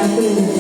Ame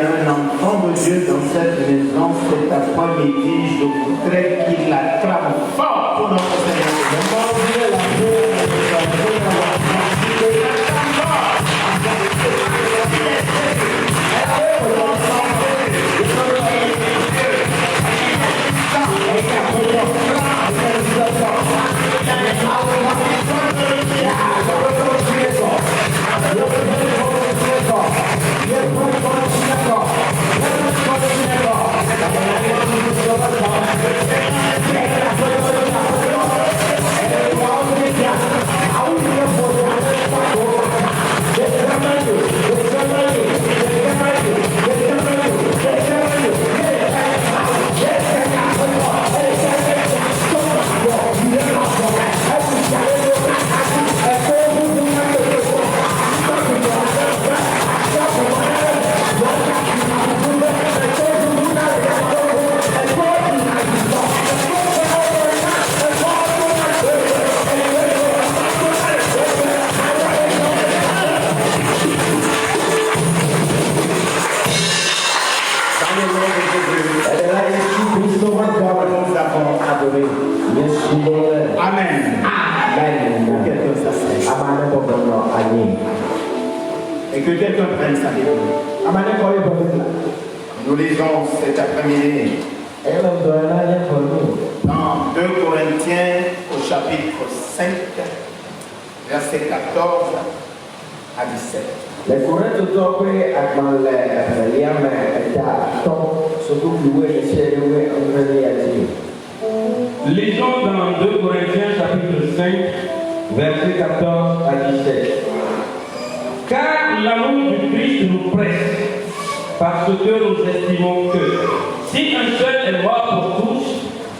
un enfant de Dieu dans cette maison cet après-midi, je voudrais qu'il acclame fort pour notre Seigneur. Et que quelqu'un prenne sa Bible. Nous lisons cet après-midi dans 2 Corinthiens au chapitre 5, versets 14 à 17. Lisons dans 2 Corinthiens chapitre 5, versets 14 à 17. Car l'amour du Christ nous presse, parce que nous estimons que si un seul est mort pour tous,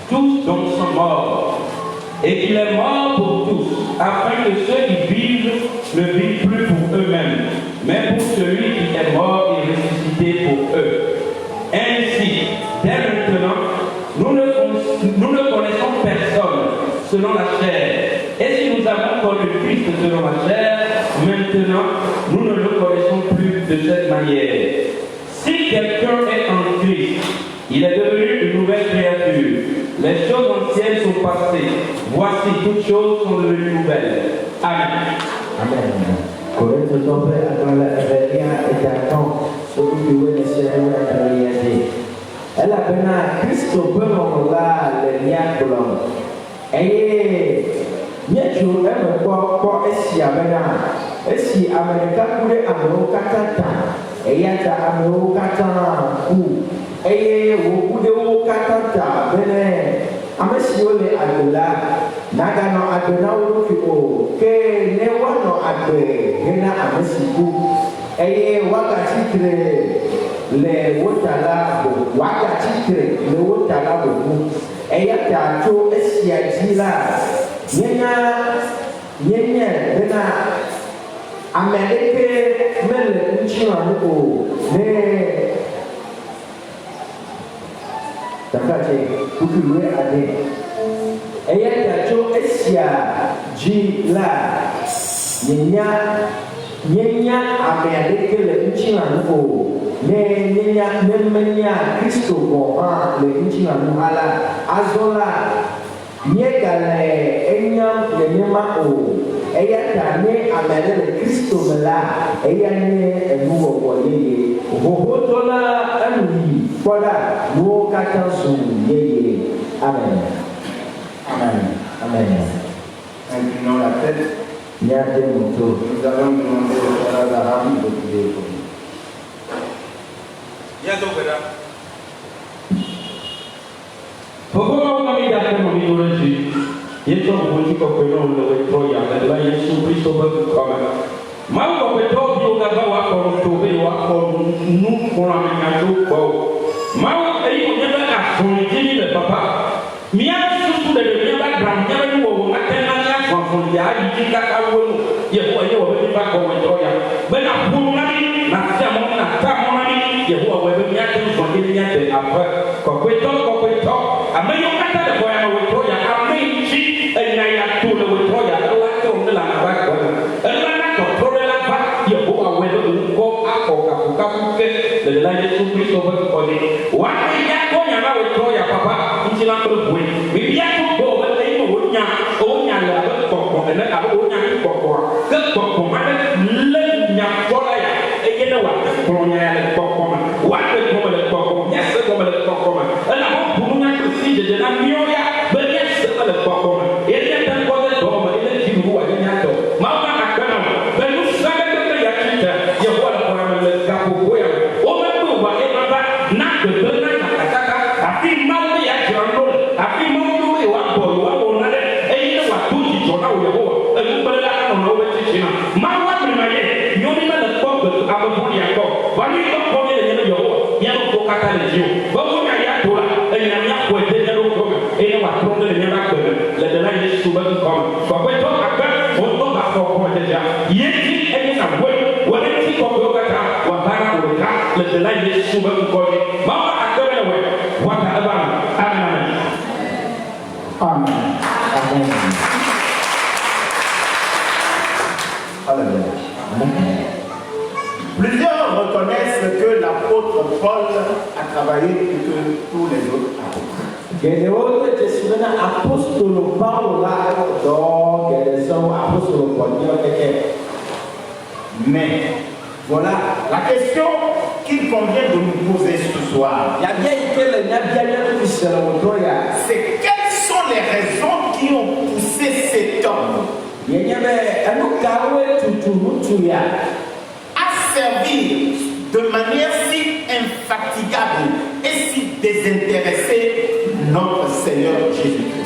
tous donc sont morts. Et qu'il est mort pour tous, afin que ceux qui vivent ne vivent plus pour eux-mêmes, mais pour celui qui est mort et ressuscité pour eux. Ainsi, dès maintenant, nous ne connaissons personne selon la chair. Et si nous avons connu Christ selon la chair, maintenant, nous ne le connaissons plus de cette manière. Si quelqu'un est en Christ, il est devenu une nouvelle créature. Les choses anciennes sont passées. Voici, toutes choses sont devenues nouvelles. Amen. Amen. Nyɛtsu eme kpɔ esia bena esi ame ɖeka ku ɖe amewo katã ta eya ta amewo katã ku eye wòku ɖe wo katã ta bena ame siwo le agbe la naganɔ agbe na wo ɖokui o ke ne woanɔ agbe hena ame si ku eye woagatsi tre le wo ta la woagatsi tre le wo ta la ƒoƒu eya ta tso esia dzi la. Nye bena ame aɖeke mele ŋutilãnu o ne takatse kuku ade eya ta tso esia dzi la nyenya ame aɖeke le ŋutilãnu o ne menya Kristo gɔ hã le ŋutilãnu hã la azɔ la. Nyegale enyam nenema o eya ta ne ame aɖe le Kristo me la eya nye enuwɔwɔ yeye vovoto la enuyi kpɔɖa nuwo katã zu yeye. Amen. Amen. Amen. Inclinons la tête. Nous allons demander au frère Abraham de prier pour nous. Popoka kami datang memiliki, Yesus menguji kepenuhan oleh Troya dan lain Yesus Kristus berkata, mau kepenuh juga bawa korup wakon nu kurang ngadu bau, mau ayo nyata asal jadi le papa, mian susu dari mian gramnya baru bawa ngaten nanya konsul jadi jika kau ya buat ayo bawa tiba kau Troya, benar pun lagi nak jamu lagi, ya buat bawa mian tu sendiri mian apa, kau petok. Ame yo kata de boya no Troya, ame chi enya ya tu le Troya, ala to ne la ba ko. Ala na ko Troya la ba, yo bo awe do ko ako ka ke le la Yesu Kristo ƒe kɔdzi. Woaƒe ya kɔ nya la wòtrɔ ya papa ŋuti la ƒe ʋue. Bibia tó gbɔ be eyi me wonya le abe kɔkɔ ene abe wonya kɔkɔa. Ke kɔkɔ ma ɖe lé nya kpɔ la ya eye ne wòate kplɔ nya ya le kɔkɔ me. Wòate gɔme le kɔkɔ me. Míase gɔme le kɔkɔ me. Elabɔ ʋunu nya Kristi dzedze na míawo ya be míase le kɔkɔ me. Eya ta kɔ ɖe dɔ me eye dzi nu wòanye nya tɔ. Mawu ma gakpe na o. Be nu sia ɖe kpe ya tsi te. Yehowa le xɔa me le gaƒoƒo ya me. Womedo wa ema va na gbegbe na nyakataka. Afi Mawu ya dzra ɖo le. Afi Mawu ye woabɔ yewoawɔ na ɖe. Eye ne wòado dzidzɔ na wo Yehowa. Enukpele la anɔ na woƒe tsitsina. Mawu amema ye. Nyɔnu me le kpɔ gbe ame vɔ̃ɖi akɔ. Vanu yi kpɔ ye le nye ne Yehowa. Míaƒe ŋkuwo katã le dzi o. Be wonya ya do la. Enya míaxɔe de nye ɖo gɔme. Eye wòatrɔ ɖe le míaƒe agbe me. Le ɖela Yesu ƒe ŋkɔ me. Kɔkɔetɔ akpe wòtɔ gafɔ kɔme dzedzia. Ye dzi enye na woe. Wòle ŋuti kɔkɔewo katã wòava na wò ɖeka le ɖela Yesu ƒe ŋkɔ me. Mawu akpe be le wɔe. Wɔta eva me. Amen. Amen. Amen. Alléluia. Amen. Plusieurs reconnaissent que l'apôtre Paul a travaillé plus que tous les autres apôtres. Gedewo te tesina apostolo Paulo la do gedeso apostolo Paul keke. Mais voilà la question qu'il convient de nous poser ce soir. Ya bien que le nabia ne puisse le droya. C'est quelles sont les raisons qui ont poussé cet homme à servir de manière si infatigable et si désintéressée notre Seigneur Jésus-Christ.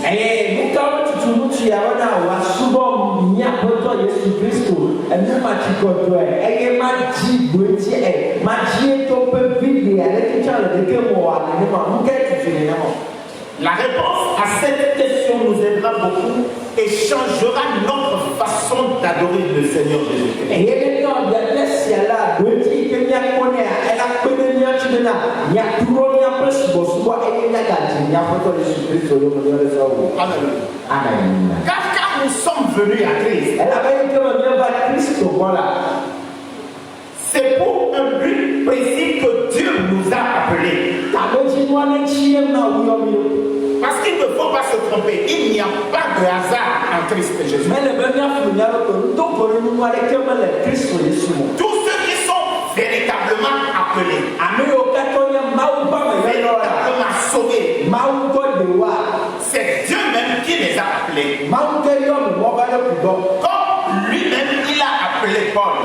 La réponse à cette question nous aidera beaucoup et changera notre façon d'adorer le Seigneur Jésus-Christ. Amen. Car nous sommes venus à Christ, c'est pour un but précis que Dieu nous a appelés. Parce qu'il ne faut pas se tromper, il n'y a pas de hasard en Christ Jésus. Tous ceux qui sont véritablement appelés, véritablement sauvés, c'est Dieu même qui les a appelés. Comme lui-même il a appelé Paul.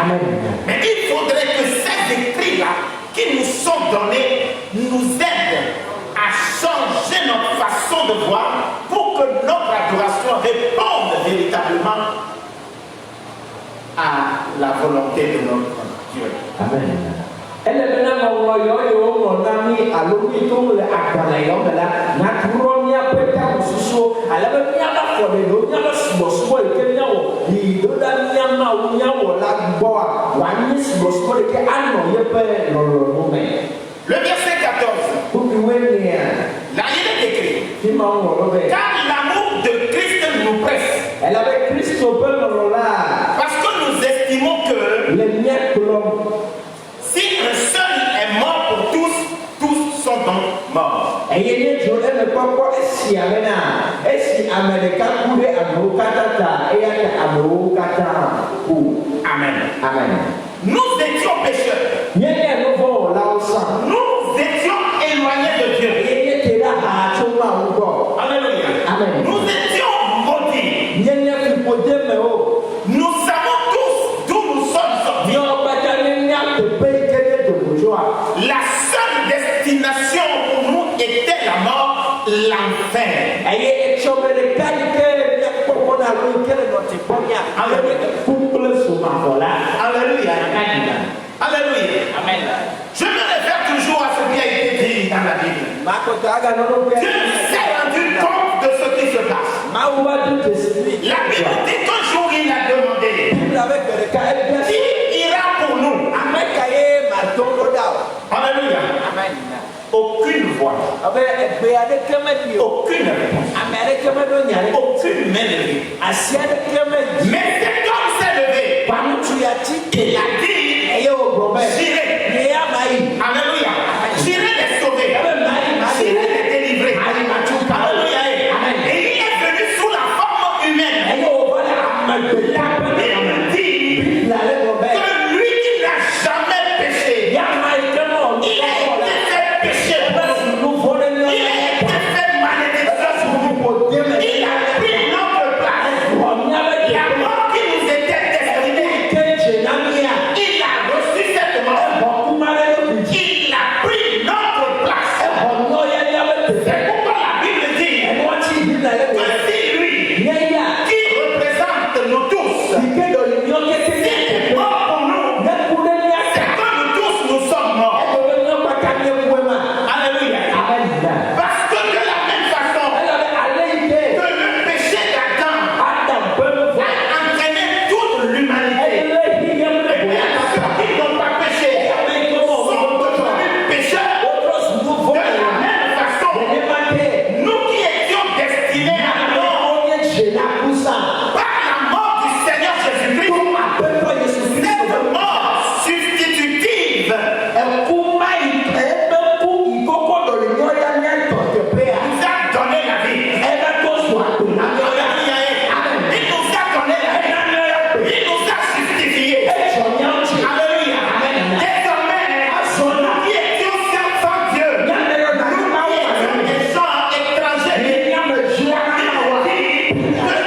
Amen. Mais il faudrait que ces écrits-là qui nous sont donnés nous aident à changer notre façon de voir pour que notre adoration réponde véritablement à la volonté de notre Dieu. Amen. Le verset 14. Là, il est écrit. Car l'amour de Christ nous presse. Parce que nous estimons que si un seul est mort pour tous, tous sont donc morts. Amen. Amen. Nous étions pécheurs. Nous étions éloignés de Dieu. Alléluia. Amen. Nous étions maudits. Nous savons tous d'où nous sommes sortis. La seule destination pour nous était la mort, l'enfer. Alléluia. Alléluia. Amen. Je me réfère toujours à ce qui a été dit dans la Bible. Dieu s'est rendu compte de ce qui se passe. La Bible dit qu'un jour il a demandé qui ira pour nous. Alléluia. Amen. Aucune voix, aucune réponse, aucune main levée. Mais cet homme s'est levé. Il a dit Par la mort du Seigneur Jésus-Christ, cette mort substitutive nous a donné la vie. Il nous a donné la vie. Il nous a justifiés. Alléluia. Désormais, nous qui étions sans Dieu, nous étions des gens étrangers.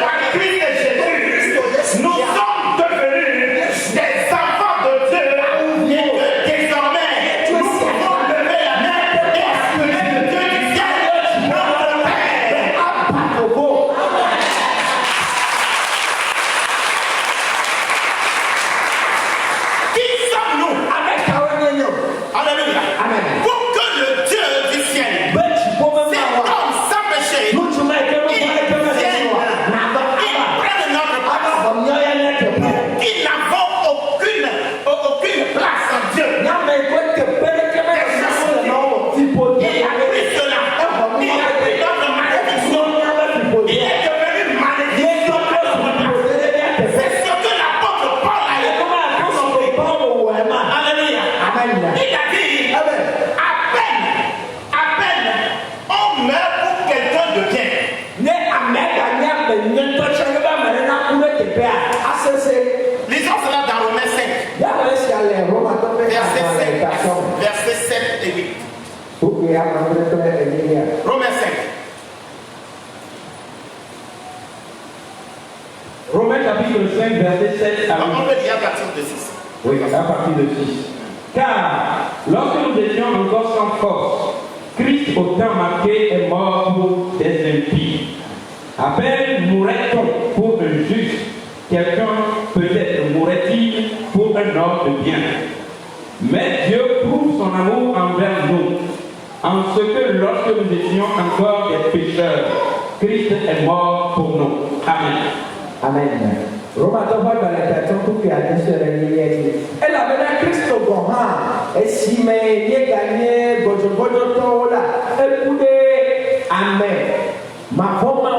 Par Christ Jésus, nous sommes devenus des enfants de Dieu. Et que désormais, nous pouvons lever la main et appeler le Dieu du ciel, notre Père. Qui sommes-nous? Alléluia. Pour que le Dieu du ciel, cet homme sans péché, il prenne notre place. Qui n'avons aucune place en Dieu. Il a pris cela. Il a pris notre malédiction. Il est devenu malédiction. C'est ce que l'apôtre Paul a dit. Alléluia. Il a dit, à peine, on meurt pour quelqu'un de bien. Lisons cela dans Romains 5, versets 7 et 8. Romains 5. Romains chapitre 5, verset 7 à 8. On peut lire à partir de 6. Oui, à partir de 6. Car lorsque nous étions encore sans force, Christ au temps marqué est mort pour des impies. À peine mourrait-on pour un juste, quelqu'un peut-être mourrait-il pour un homme de bien. Mais Dieu prouve son amour envers nous, en ce que lorsque nous étions encore des pécheurs, Christ est mort pour nous. Amen. Elle avait un Christ au Gohan, et si mais il gagné, Bojobojotola, elle pouvait, Amen. Ma femme a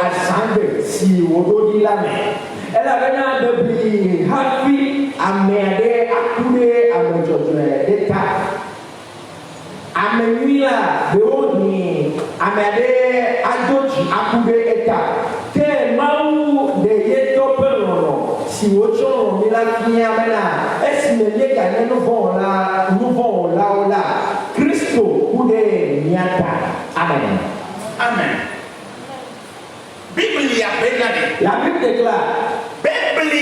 à Sande, si Wododi la main. Elle avait un bébé, happy, Amerde, Akoude, Amojojoe, d'état. Amenuia, de Oni, Amerde, Adoji, Akoude, état. Te Maou, de Yetopelono, si Wochon, Milaki, Amena, est-ce que les gars nous vont là, Christo, Oude, Niata. Amen. Amen. Bible y a Benadi. La Bible déclare, Bible,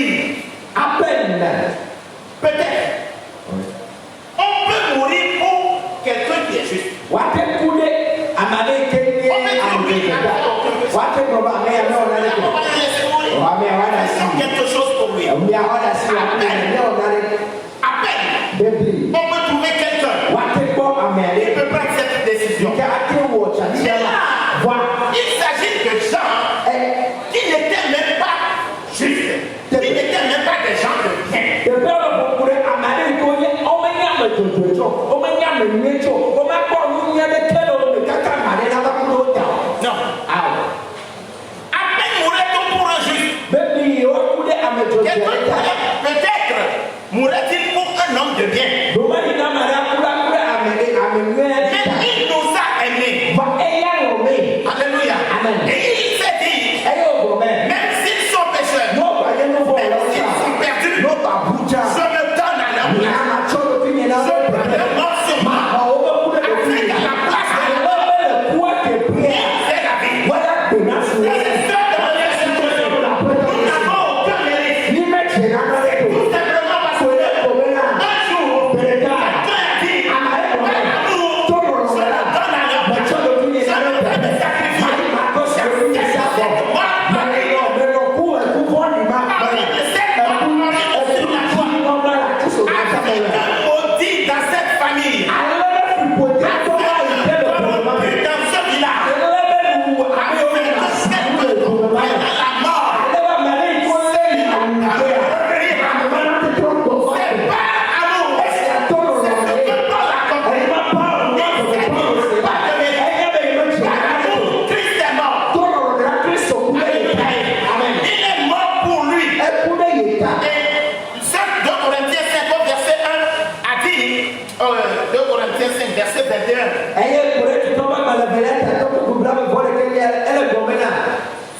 à peine, peut-être, on peut mourir pour quelqu'un qui est juste. Wate Koude, Amade Kenye, quelque chose pour lui. À peine, on peut trouver quelqu'un. Il peut prendre cette décision. Il s'agit de gens qui n'étaient même pas justes, qui n'étaient même pas des gens de bien. Non. À peine mourrait-on pour un juste. Peut-être mourrait-il pour un homme de bien. Mais il nous a aimés. Alléluia. Et il s'est dit, même s'ils sont pécheurs, même s'ils sont perdus, je me donne à leur place. Je prends leur mort sur moi. Afin qu'à la place de l'homme, c'est la vie. Nous n'avons aucun mérite. Tout simplement parce que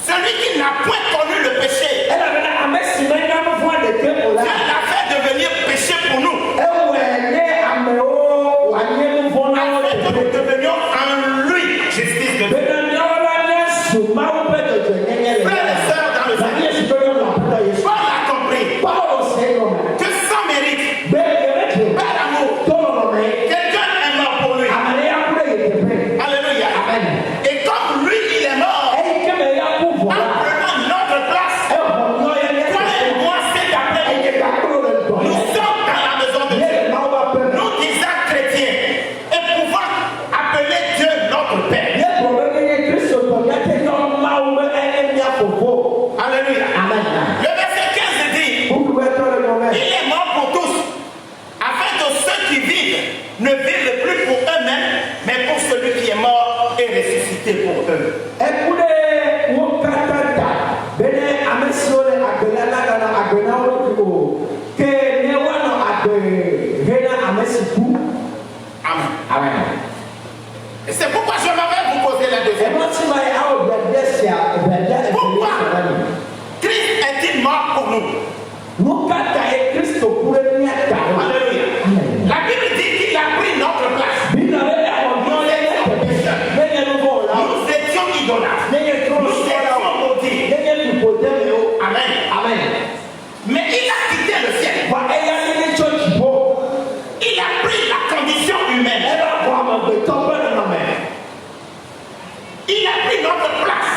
Celui qui n'a point connu le péché, Dieu l'a fait devenir péché pour nous. Afin que nous devenions en lui justice de Dieu. Frères et sœurs dans le Seigneur, Paul a compris que sans mérite, par amour, quelqu'un est mort pour lui. Alléluia. Et comme lui, il est mort, en prenant notre place, toi et moi, c'est après-midi, nous sommes dans la maison de Dieu. Nous disons chrétiens et pouvons appeler Dieu notre Père. Alléluia. Le verset 15 dit, il est mort pour tous, afin que ceux qui vivent ne vivent plus pour eux-mêmes, mais pour celui qui est mort et ressuscité pour eux. Amen. Et c'est pourquoi je m'avais vous poser la deuxième question. Pourquoi Christ est-il mort pour nous? Alléluia. La Bible dit qu'il a pris notre place. Nous étions idolâtres. Nous étions maudits. Amen. Mais il a quitté le ciel. Il a pris la condition humaine. Il a pris notre place.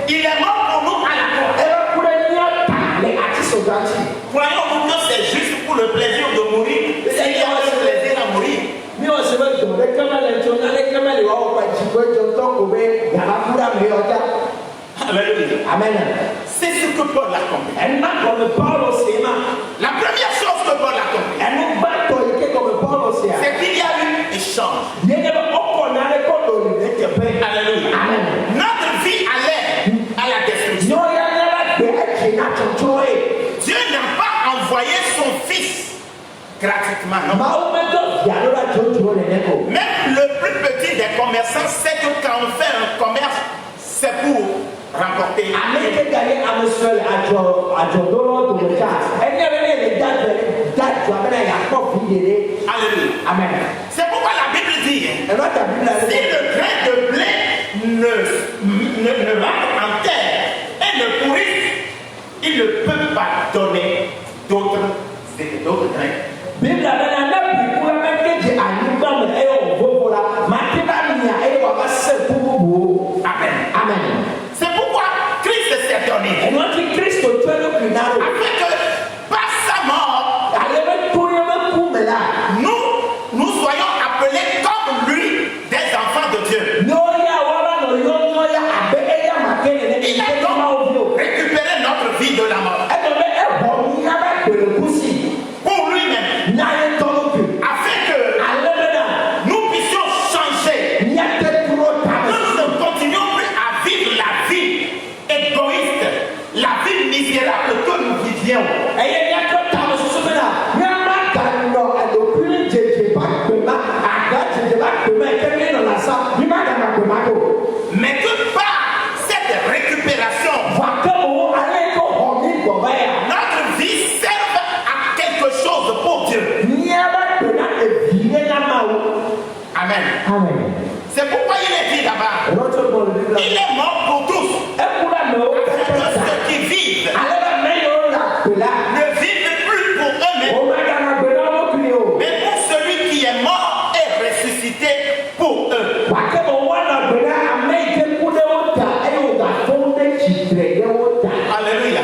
Il est mort pour nous à la croix. Croyons-nous que c'est juste pour le plaisir de mourir? C'est qu'il y a le plaisir à mourir. Amen. C'est ce que Paul a compris. La première chose que Paul a compris, c'est qu'il y a eu échange. Alléluia. Notre vie allait à la destruction. Dieu n'a pas envoyé son fils gratuitement. Non. Même le plus petit des commerçants sait que quand on fait un commerce, c'est pour remporter. Alléluia. Amen. C'est pourquoi la Bible dit, si le grain de blé ne rentre en terre et ne pourrit, il ne peut pas donner d'autres grains. Amen. C'est pourquoi Christ s'est donné. Afin que par sa mort, nous soyons appelés comme lui des enfants de Dieu. Il a donc récupéré notre vie de la mort. Pour lui-même. Afin que nous puissions changer. Que nous ne continuions plus à vivre la vie égoïste, la vie misérable que nous vivions. Mais que par cette récupération, notre vie serve à quelque chose pour Dieu. Amen. C'est pourquoi il est dit là-bas, il est mort pour tous. Afin que ceux qui vivent ne vivent plus pour eux-mêmes, mais pour celui qui est mort et ressuscité pour eux. Alléluia.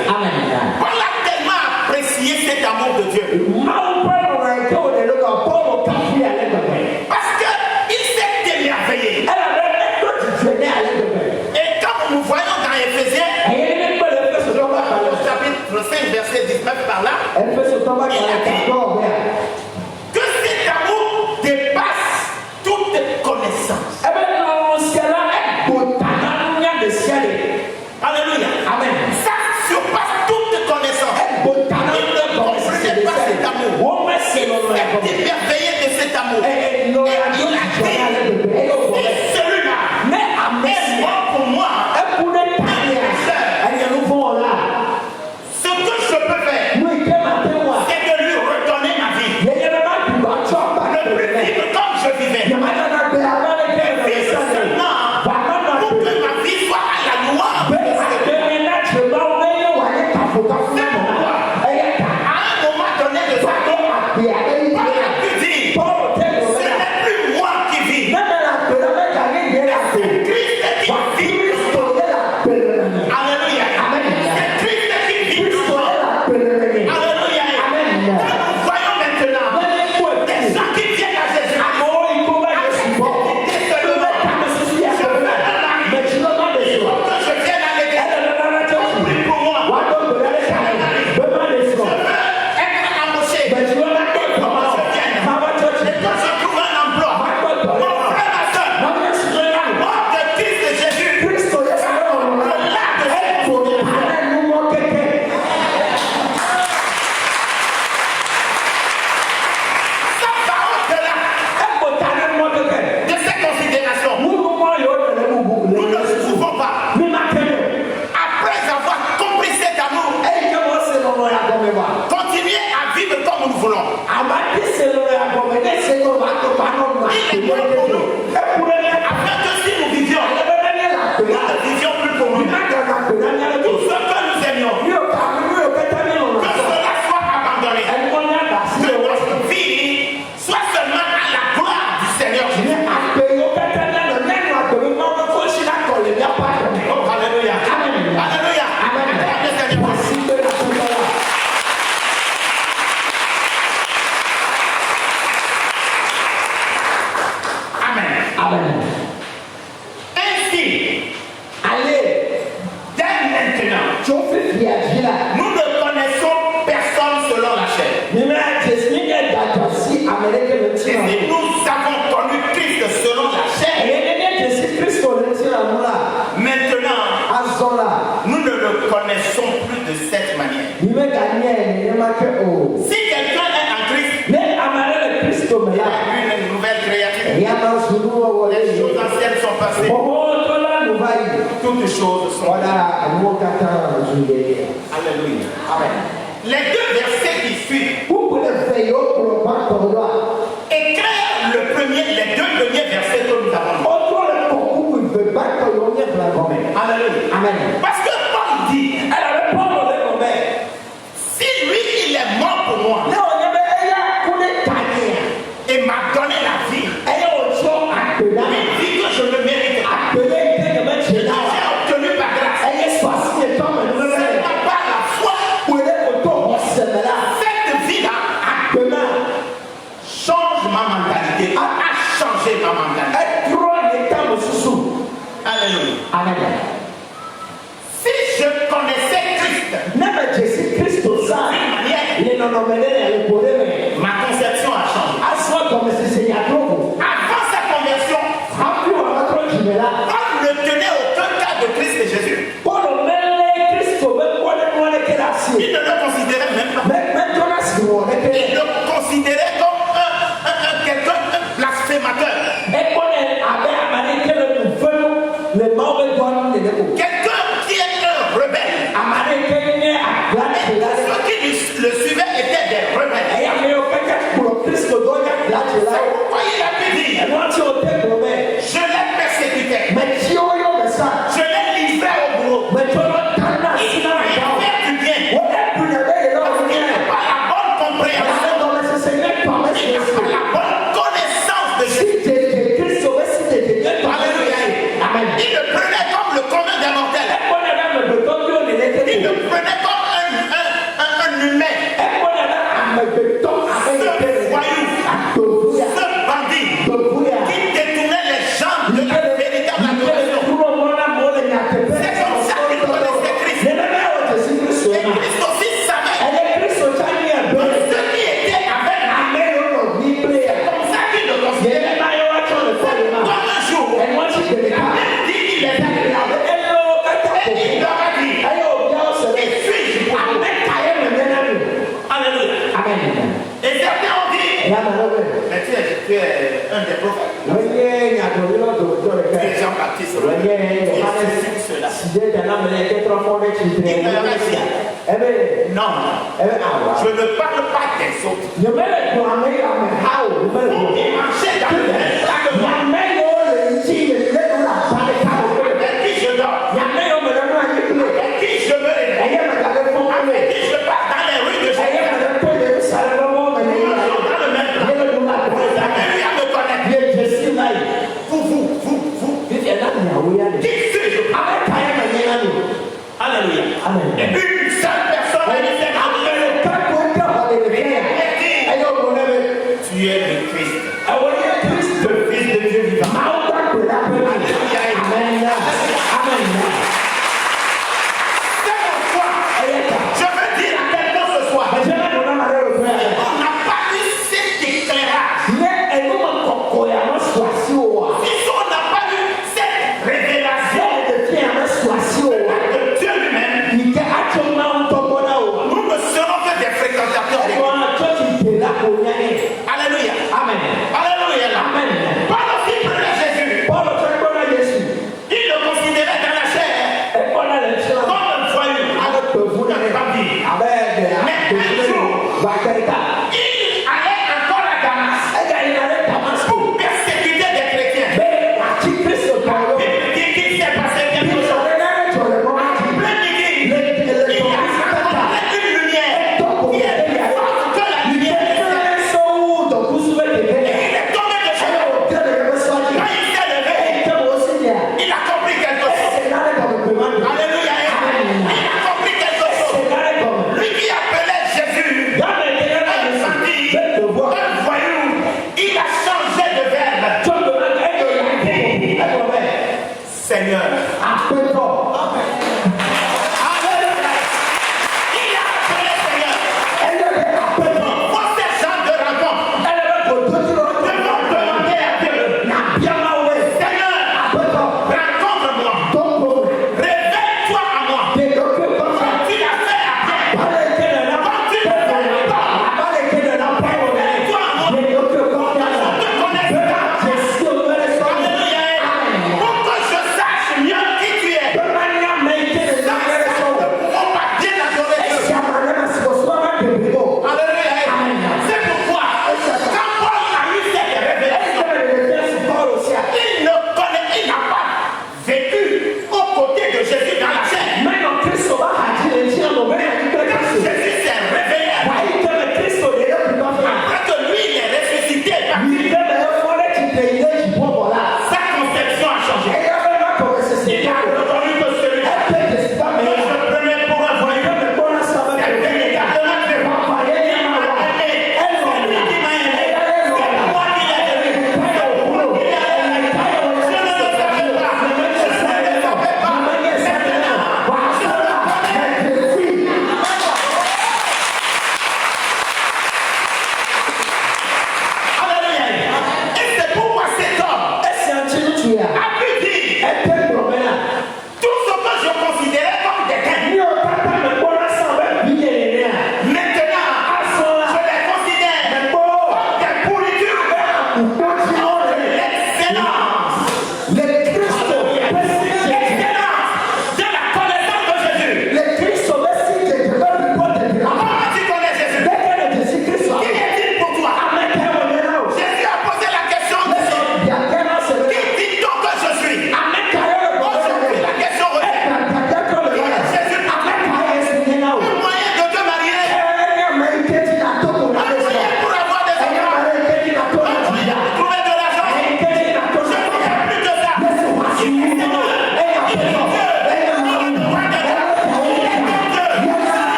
On a tellement apprécié cet amour de Dieu. Parce qu'il s'est émerveillé. Et comme nous voyons dans Éphésiens, chapitre 5, verset 19 par là, il a dit que cet amour dépasse toute connaissance. Alléluia. Amen. Ça surpasse toute connaissance. Il ne comprenait pas cet amour. Il s'est émerveillé de cet amour. Et il a dit, c'est celui-là Maintenant, nous ne le connaissons plus de cette manière. Si quelqu'un est en Christ, il a une nouvelle créature. Les choses anciennes sont passées. Toutes choses sont Alléluia. Amen. Les deux versets qui suivent éclairent les deux premiers versets que nous avons. Alléluia. Amen. Parce que Paul dit, si lui il est mort pour moi et m'a donné la vie, une vie que je ne mérite pas, j'ai obtenu par grâce, c'est pas par la foi. Cette vie-là change ma mentalité, a changé ma mentalité. Alléluia. Amen. Si je connaissais Christ, ma conception a changé. Avant sa conversion, Paul ne tenait aucun cas de Christ et Jésus. Il ne le considérait même pas. Il le considérait comme quelqu'un, un blasphémateur. Quelqu'un qui est un rebelle. Ceux qui le suivaient étaient des rebelles. C'est pourquoi il a pu dire, je l'ai persécuté, je l'ai livré au bourreau, il m'a fait du bien. Parce qu'il n'a pas la bonne compréhension, il n'a pas la bonne connaissance de Jésus. Alléluia. Il le prenait comme le commun des mortels. Il le prenait comme un humain. Ce voyou, ce bandit qui détournait les gens de la véritable adoration. C'est comme ça qu'il connaissait Christ. Et Christ aussi savait que ceux qui étaient avec lui, c'est comme ça qu'il le considérait. Comme un jour, la Bible dit qu'il est arrivé. Et il leur a dit, qui suis-je pour vous? Alléluia. Et certains ont dit, mais tu es un des prophètes. Tu es Jean-Baptiste. Il leur a dit, non, je ne parle pas des autres. Vous qui marchez dans le avec qui je dors, avec qui je me réveille, avec qui je passe dans les rues de Jérusalem. Dans le même plan. Vous avez lui à me connaître. Vous. Qui suis-je? Alléluia. Et une seule personne a dit, tu es le Christ. Le Fils de Dieu vivant. C'est pourquoi je veux dire à quelqu'un ce soir, on n'a pas eu cet éclairage. Si on n'a pas eu cette révélation de Dieu lui-même, nous ne serons que des fréquentateurs de Dieu. Alléluia. Amen. Alléluia. Amen. Paul aussi prenait Jésus. Il le considérait dans la chair comme un voyou, un bandit. Mais un jour, il allait encore à Damas pour persécuter des chrétiens. Il dit qu'il s'est passé quelque chose. En plein midi, il a apporté une lumière qui est plus forte que la lumière des cieux. Et il est tombé de chez lui. Quand il s'est levé, il a compris quelque chose. Alléluia. Il a compris quelque chose. Lui qui appelait Jésus un bandit, un voyou, il a changé de verbe. Seigneur. Il a appelé Seigneur. Pour ces gens de rencontre, devons demander à Dieu, Seigneur, rencontre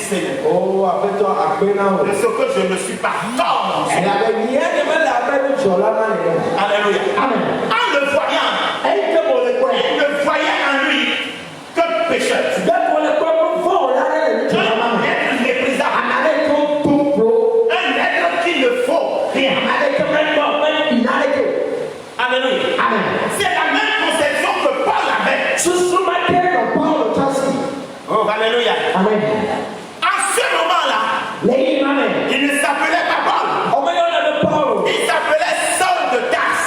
Seigneur. Oh, De ce que je ne suis pas comme. Alléluia. Amen. En le voyant, il ne voyait en lui que pécheur. Un être qu'il ne faut rien. Alléluia. C'est la même conception que Paul avait. Oh, alléluia. Amen. En ce moment-là, il ne s'appelait pas Paul. Il s'appelait Saul de Tarse.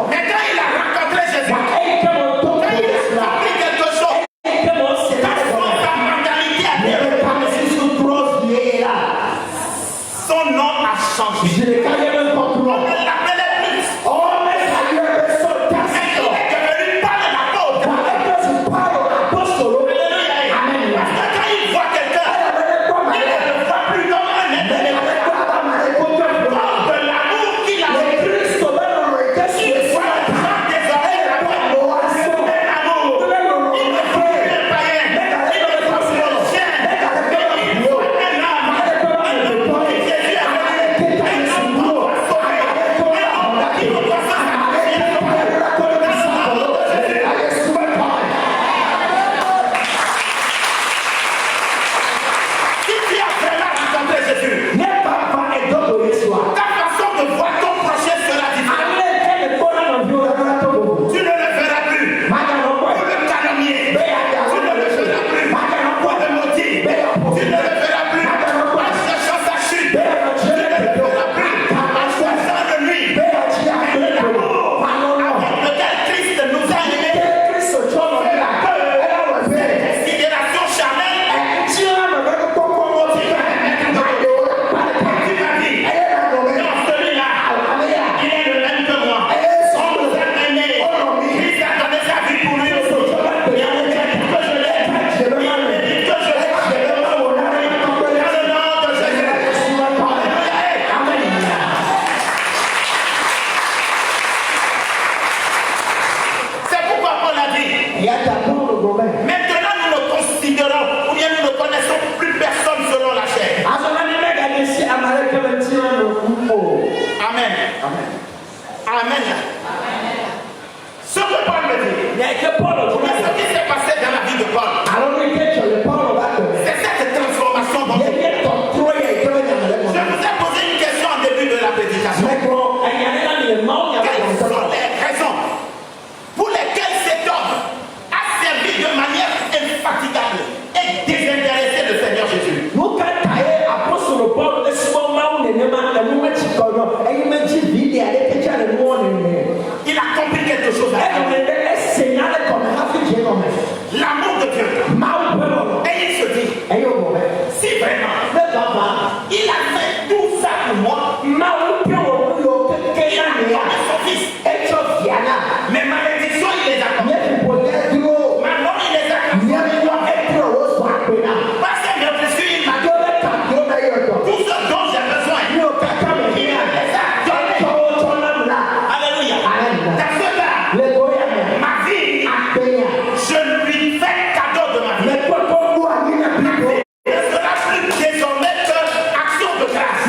Mais quand il a rencontré Jésus, quand il a compris quelque chose, sa mentalité a bien. Son nom a changé. On ne l'appelait plus. Mais il est devenu Paul l'apôtre. Alléluia. Parce que quand il voit quelqu'un, il ne le voit plus comme un être. Comme de l'amour qu'il a fait. Il voit les gens désormais l'appellent le même amour. Il ne voit plus un païen. Il ne voit plus un chien. Il voit un homme. Et Jésus a dit, un homme qu'on doit sauver. Un homme qui nous doit sauver. Si tu as vraiment rencontré Jésus, ta façon de voir ton prochain sera différente. Tu ne le verras plus pour le calomnier. Tu ne le verras plus pour le maudit. Tu ne le verras plus en cherchant sa chute. Tu ne le verras plus en cherchant de lui. L'amour avec lequel Christ nous a aimés. Considération charnelle. Tu m'as dit, non, celui-là, il est le même que moi. On nous a aimés. Christ a donné sa vie pour lui aussi. Il a dit que je l'aime. Il a dit que je l'aime. Dans le nom de Jésus. C'est pourquoi Paul a dit, maintenant nous ne considérons, ou bien nous ne connaissons plus personne selon la chair. Amen. Amen. Ce que Paul me dit, mais ce qui s'est passé dans la vie de Paul, c'est cette transformation dont je vous ai posé une question en début de la prédication. Quelles sont les raisons pour lesquelles cet homme a servi de manière infatigable et désintéressée le Seigneur Jésus? Il a compris quelque chose à l'amour de Dieu. Et il se dit, si vraiment il a fait tout ça pour moi, il a donné son fils. Mais malédiction, il les a commis. Maintenant, il les a commis. Parce que je suis, il m'a donné tout ce dont j'ai besoin. Il me les a donnés. Alléluia. Dans ce cas, ma vie, je lui fais cadeau de ma vie. Ne sera plus désormais que action de grâce.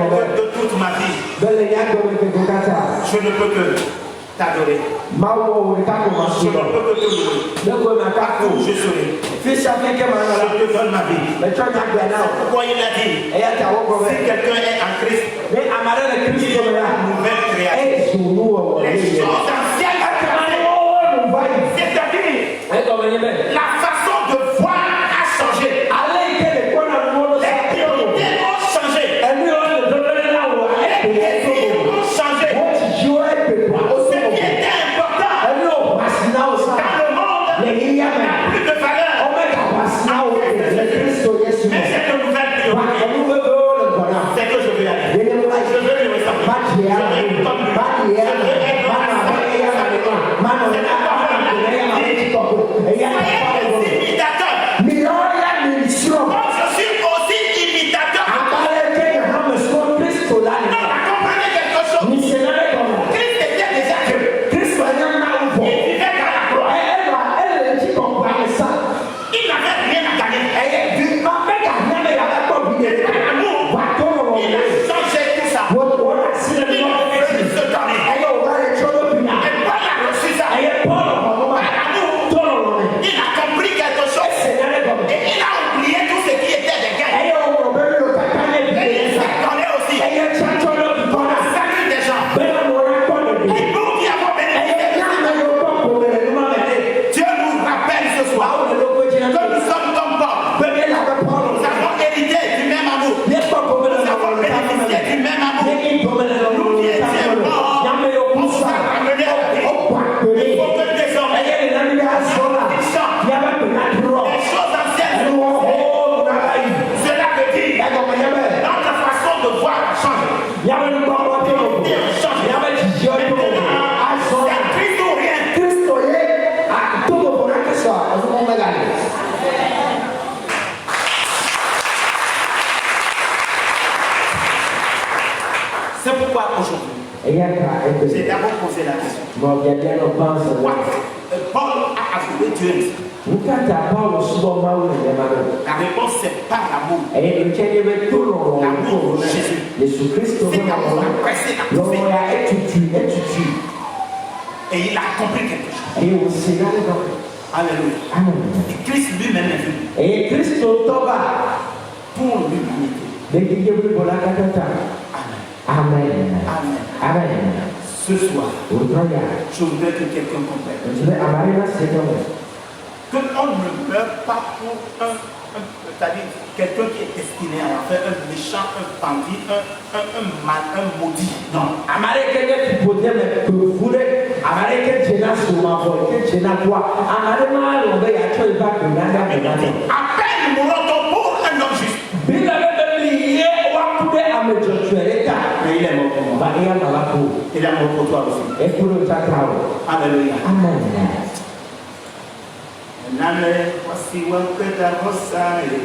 De toute ma vie, je ne peux que t'adorer. Je ne peux que te louer. Partout où je serai. Je te donne ma vie. Pourquoi il a dit, si quelqu'un est en Christ, il est une nouvelle création. Les choses anciennes c'est-à-dire la façon de voir a changé. Les priorités ont changé. Les désirs ont changé. C'est pourquoi aujourd'hui, j'ai d'abord posé la question. Paul a avoué Dieu. La réponse c'est par l'amour. L'amour de Jésus. C'est l'amour a pressé la poussée. Et il a compris quelque chose. Alléluia. Et Christ lui-même est venu. Pour l'humanité. Amen. Amen. Amen. Ce soir, je voudrais que quelqu'un comprenne. Que on ne meurt pas pour c'est-à-dire quelqu'un qui est destiné à faire un méchant, un bandit, un maudit. Non. À peine nous mourons pour un homme juste. Mais il est mort pour moi. Il est mort pour toi aussi. Alléluia. Amen. Nane wasiwa kwenda Rosari.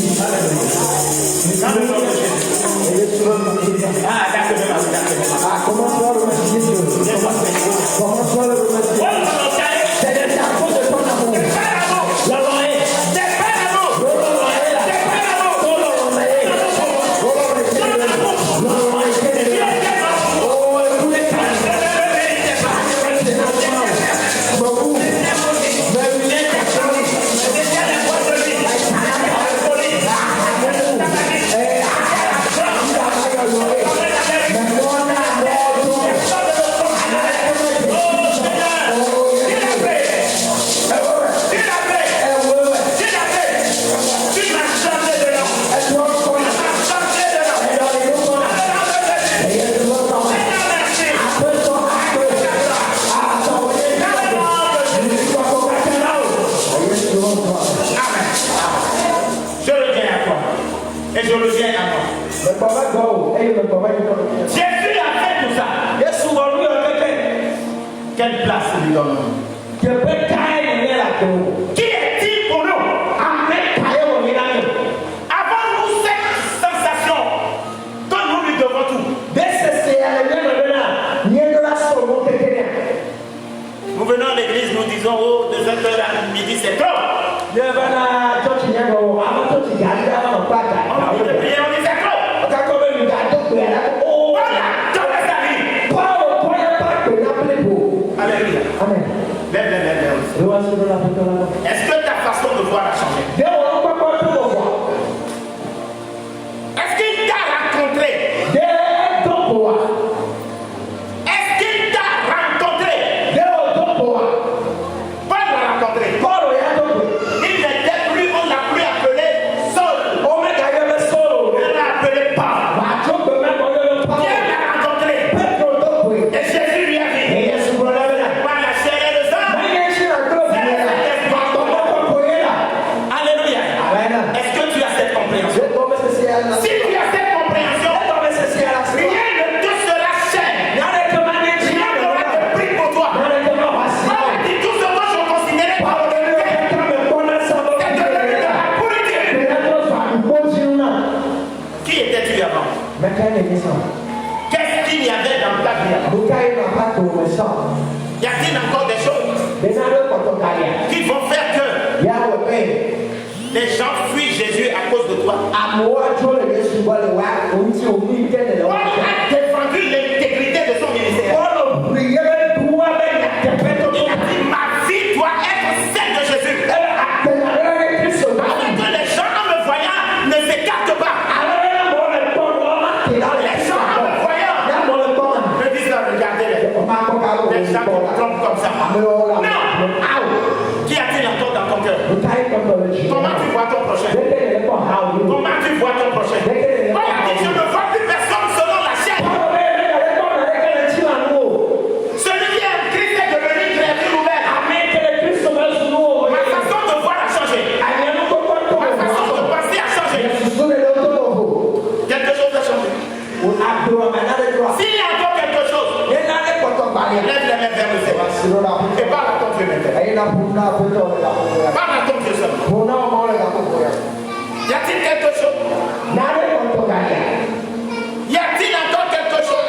Dans le nom de Jésus. Ah, d'accord. Commence à remercier Dieu. Commence à le remercier. C'est des actions de ton amour. Jésus a fait tout ça. Quelle place lui donne? Qui est-il pour nous? Avons-nous cette sensation que nous lui devons tout? Nous venons à l'église, nous disons oh, de 20h à midi, c'est trop. On dit de prier, on dit c'est trop. Alléluia. Amen. Est-ce que ta façon de voir a changé? Est-ce qu'il t'a rencontré? Est-ce qu'il t'a rencontré? Paul l'a rencontré. Il n'était plus, on l'a plus appelé Saul. On l'a appelé Paul. Pierre l'a rencontré. Et Jésus lui a dit, par la chair et le sang. Alléluia. Est-ce que tu as cette compréhension? Si tu as cette compréhension, rien ne te sera cher. Rien n'aura de prix pour toi. Paul dit tout ce que je considérais comme c'est devenu de la pourriture. Qui étais-tu avant? Qu'est-ce qu'il y avait dans ta vie avant? Y a-t-il encore des choses qui vont faire que les gens fuient Jésus à cause de toi? Paul a défendu l'intégrité de son ministère. Il a dit ma vie doit être celle de Jésus. Afin que les gens en me voyant ne s'écartent pas. Les gens en me voyant me disent regardez les gens qui trompent comme ça. Non. Qui a-t-il encore dans ton cœur? Comment tu vois ton prochain? Comment tu vois ton prochain? Paul a dit je ne vois plus personne selon la chair. Celui qui est en Christ est devenu créature nouvelle. Ma façon de voir a changé. Ma façon de penser a changé. Quelque chose a changé. S'il y a encore quelque chose, lève les mains vers le Seigneur et parle à ton Dieu maintenant. Parle à ton Dieu seulement. Y a-t-il quelque chose? Y a-t-il encore quelque chose?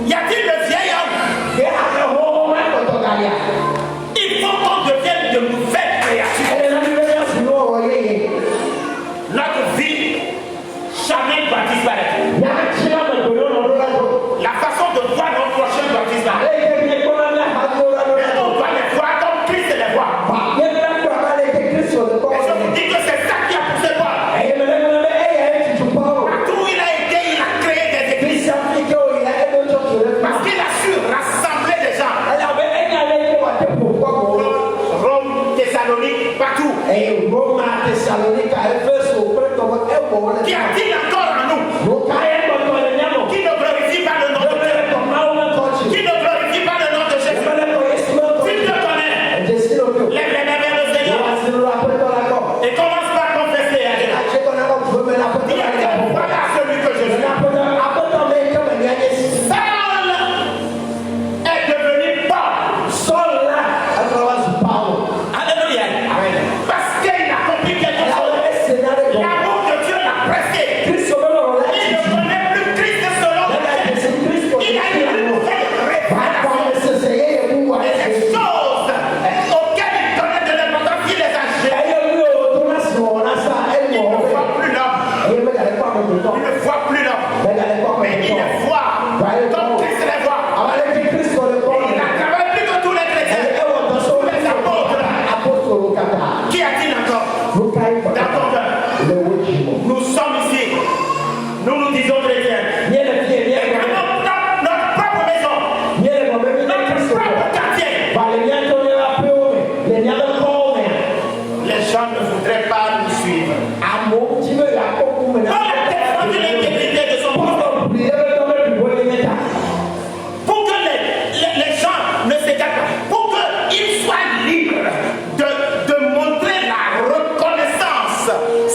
Y a-t-il le vieil homme? Il faut qu'on devienne de nouvelles créatures. Notre vie jamais doit disparaître. La façon de voir nos prochains doit disparaître. Mais on doit les voir comme Christ les voit. Et je vous dis que c'est ça qui a poussé Paul. Partout où il a été, il a créé des églises. Parce qu'il a su rassembler des gens. Rome, Thessalonique, partout. Qu'y a-t-il encore en nous? Qui ne glorifie pas le nom de Dieu? Qui ne glorifie pas le nom de Jésus? S'il te connaît, lève les mains vers le Seigneur et commence par confesser à Dieu. Voilà celui que je suis. Saul est devenu Paul. Alléluia. Parce qu'il a compris quelque chose. Il ne voit plus l'homme. Mais il les voit. Comme Christ les voit. Il a travaillé plus que tous les chrétiens. Tous les apôtres. Qui a-t-il encore? Dans ton cœur. Nous sommes ici. Nous nous disons chrétiens. Notre propre maison. Notre propre quartier. Les gens ne voudraient pas nous suivre. On a défendu l'intégrité de son peuple. Pour que les gens ne s'égarent pas. Pour qu'ils soient libres de montrer la reconnaissance.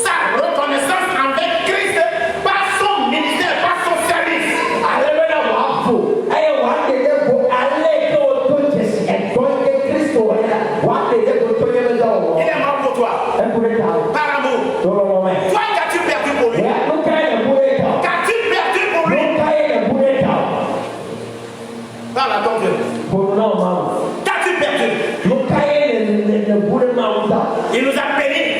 Sa reconnaissance envers Christ par son ministère, par son service. Il est mort pour toi. Par amour. Toi, qu'as-tu perdu pour lui? Qu'as-tu perdu pour lui? Parle à ton Dieu. Qu'as-tu perdu? Il nous a bénis.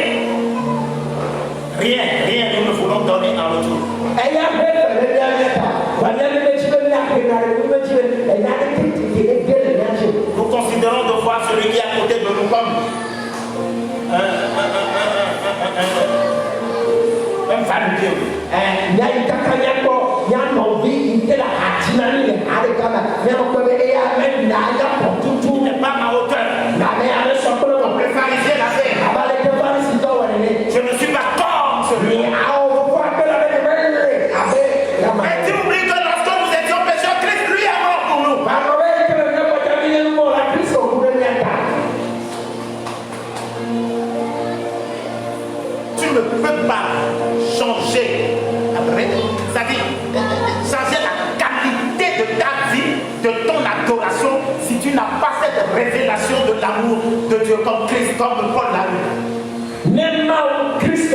Rien, nous ne voulons donner en retour. Nous considérons devoir celui qui est à côté de nous comme un vanité. Il n'est pas à ma hauteur. Comme le pharisien l'a fait. Je ne suis pas comme celui-là. Mais tu oublies que lorsque nous étions pécheurs, Christ lui est mort pour nous. Tu ne peux pas changer, c'est-à-dire changer la qualité de ta vie, de ton adoration, si tu n'as pas cette révélation de l'amour de Dieu comme Christ, comme Paul l'a eu. Même Christ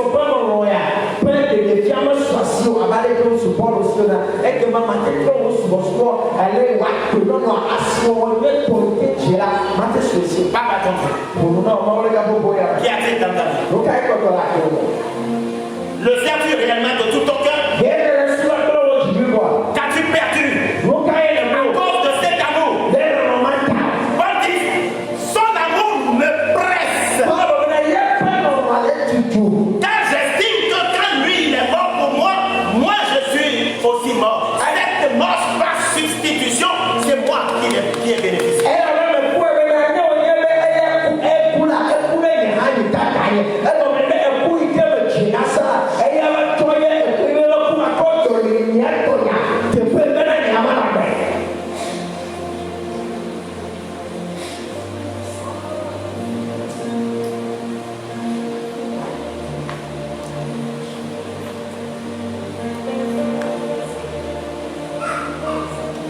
Qui a-t-il dans ta vie? Le sers-tu réellement de tout ton cœur? Qu'as-tu perdu à cause de cet amour? Paul dit, son amour me presse. Car j'estime que quand lui il est mort pour moi, moi je suis aussi mort. Cette mort par substitution, c'est moi qui ai bénéficié.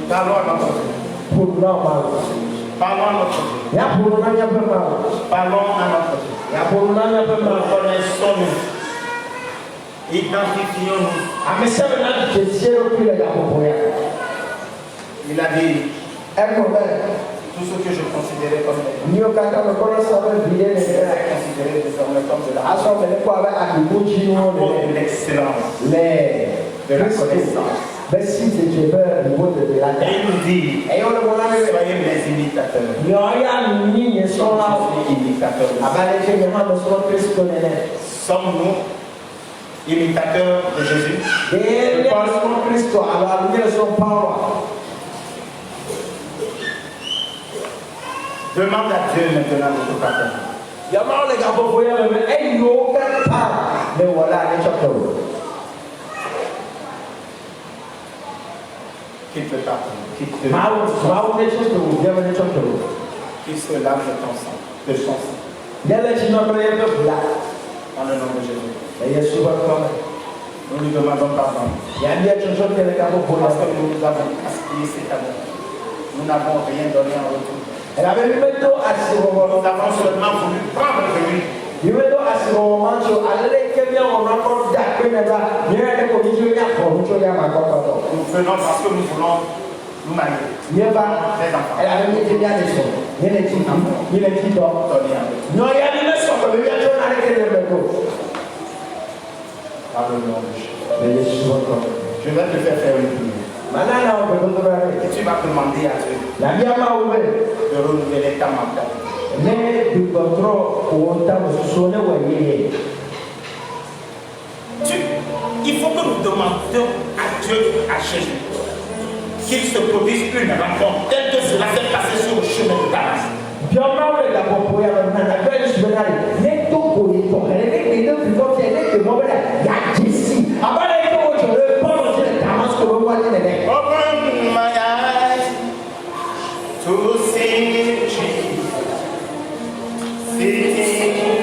Parlons à notre Dieu. Parlons à notre Dieu. Parlons à notre Dieu. Reconnaissons-nous. Identifions-nous. Il a dit tout ce que je considérais comme des je considérais désormais comme de la de l'excellence, de la connaissance. Et il nous dit, soyez mes imitateurs. Je suis imitateur. Sommes-nous imitateurs de Jésus? Demande à Dieu maintenant de tout pardonner. Qu'il te pardonne, qu'il te qu'il se lave de ton sang, de son sang. Dans le nom de Jésus. Nous lui demandons pardon. Parce que nous avons gaspillé cet amour. Nous n'avons rien donné en retour. Nous avons seulement voulu prendre de lui. Nous venons parce que nous voulons nous marier. Des enfants. Par le nom de Jésus. Je vais te faire faire une prière. Et tu vas demander à Dieu de renouveler ta mentalité. Il faut que nous demandions à Dieu, à Jésus, qu'il se produise une rencontre telle que cela s'est passé sur le chemin de Damas. Open my eyes to see Jesus sitting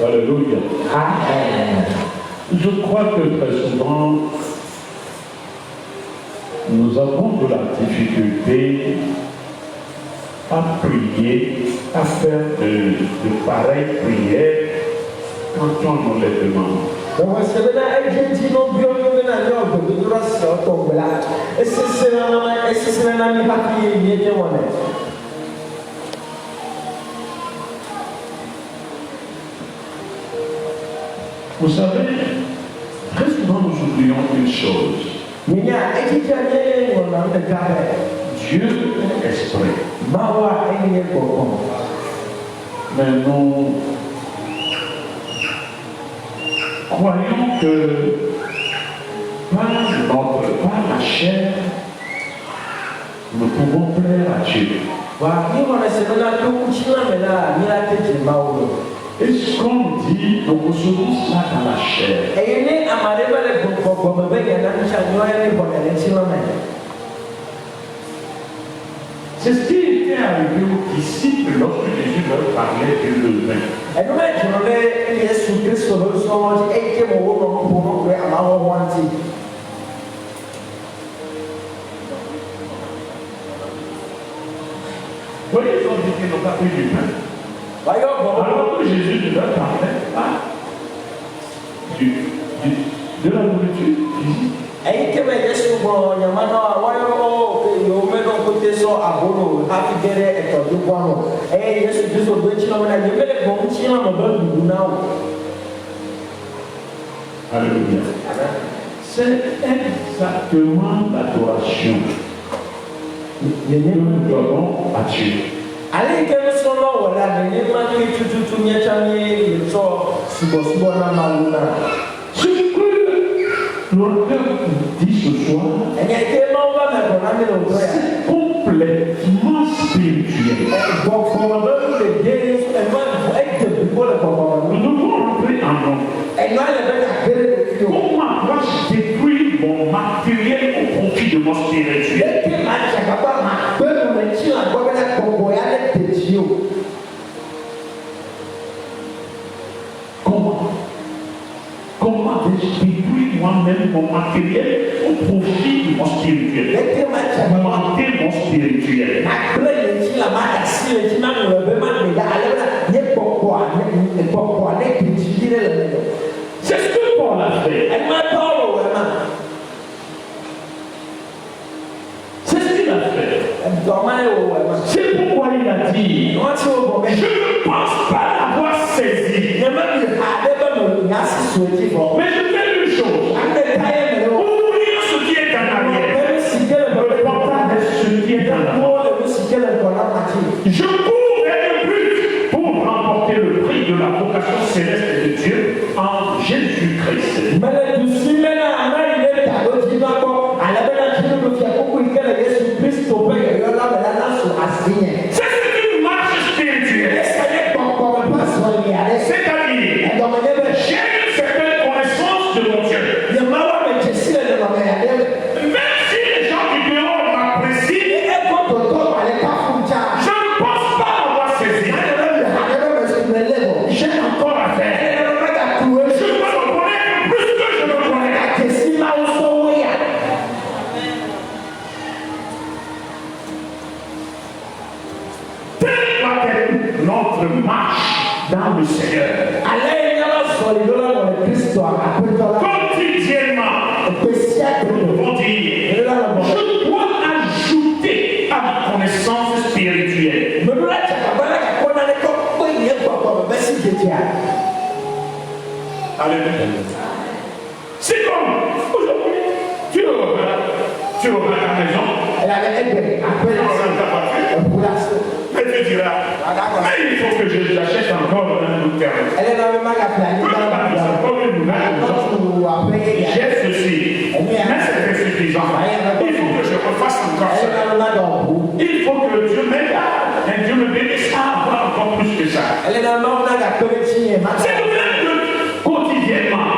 Alléluia. Amen. Je crois que très souvent, nous avons de la difficulté à prier, à faire de pareilles prières quand on nous les demande. Vous savez, très souvent nous oublions une chose. Dieu est esprit. Mais nous croyons que par la chair, nous pouvons plaire à Dieu. Et ce qu'on dit, nous recevons cela dans la chair. C'est ce qui était arrivé aux disciples lorsque Jésus leur parlait du levain. Voyez, ils ont dit qu'ils n'ont pas pris du pain. Alors que Jésus leur parlait de la nourriture physique. Alléluia. C'est exactement l'adoration que nous donnons à Dieu. Ce que l'auteur dit ce soir, c'est complètement spirituel. Nous devons entrer en nous. Comment dois-je détruire mon matériel au profit de mon spirituel? Comment détruire moi-même mon matériel au profit de mon spirituel? Augmenter mon spirituel. C'est ce que Paul a fait. C'est ce qu'il a fait. C'est pourquoi il a dit, je ne pense pas l'avoir saisi. Mais je fais une chose. Ouvrir ce qui est en arrière. Reporter ce qui est en avant. Je cours vers le but pour remporter le prix de la vocation céleste de Dieu en Jésus-Christ. C'est une marche spirituelle. C'est-à-dire, j'ai une certaine connaissance de mon Dieu. Même si les gens du dehors m'apprécient, je ne pense pas avoir saisi. J'ai encore à faire. Je dois me connaître plus que je me connais. Telle doit être notre marche dans le Seigneur. Quotidiennement, nous devons dire, je dois ajouter à ma connaissance spirituelle. Alléluia. C'est comme aujourd'hui, tu auras à la maison, et tu diras, mais il faut que j'achète encore un autre terrain. J'ai ceci, mais c'est insuffisant. Il faut que je refasse encore ça. Il faut que Dieu m'aide, et Dieu me bénisse à avoir encore plus que ça. C'est le même que quotidiennement,